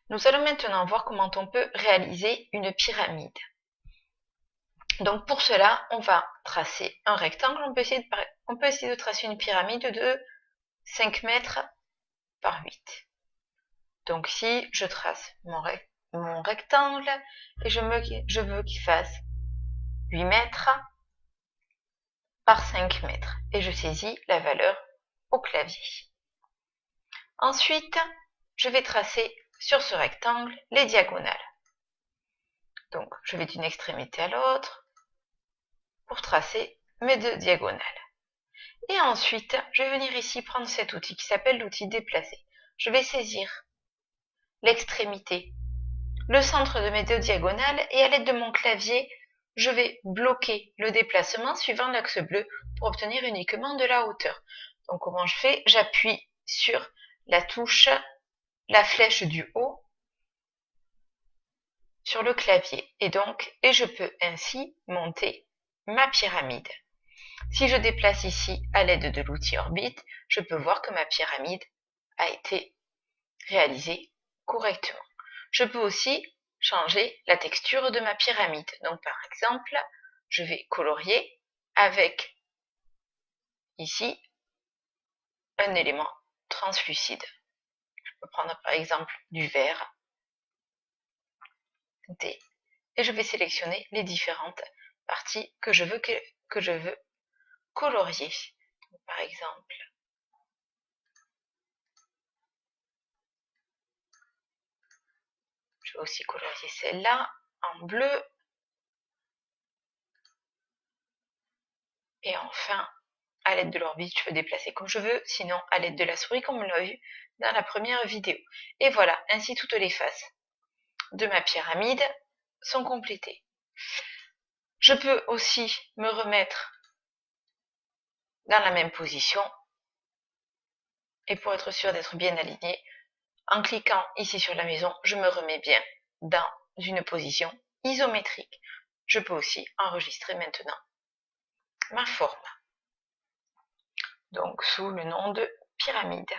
Nous allons maintenant voir comment on peut réaliser une pyramide. Donc pour cela, on va tracer un rectangle. On peut essayer de tracer une pyramide de 5 mètres par 8. Donc ici, je trace mon rectangle et je veux qu'il fasse 8 mètres par 5 mètres. Et je saisis la valeur au clavier. Ensuite, je vais tracer sur ce rectangle les diagonales. Donc, je vais d'une extrémité à l'autre pour tracer mes deux diagonales. Et ensuite, je vais venir ici prendre cet outil qui s'appelle l'outil déplacer. Je vais saisir l'extrémité, le centre de mes deux diagonales et à l'aide de mon clavier, je vais bloquer le déplacement suivant l'axe bleu pour obtenir uniquement de la hauteur. Donc comment je fais? J'appuie sur la touche, la flèche du haut sur le clavier et je peux ainsi monter ma pyramide. Si je déplace ici à l'aide de l'outil orbite, je peux voir que ma pyramide a été réalisée correctement. Je peux aussi changer la texture de ma pyramide. Donc par exemple, je vais colorier avec ici un élément translucide. Je peux prendre par exemple du vert D et je vais sélectionner les différentes parties que je veux colorier. Donc, par exemple, je vais aussi colorier celle-là en bleu. Et enfin, à l'aide de l'orbite, je peux déplacer comme je veux, sinon à l'aide de la souris comme on l'a vu dans la première vidéo. Et voilà, ainsi toutes les faces de ma pyramide sont complétées. Je peux aussi me remettre dans la même position et pour être sûr d'être bien aligné, en cliquant ici sur la maison, je me remets bien dans une position isométrique. Je peux aussi enregistrer maintenant ma forme, donc sous le nom de pyramide.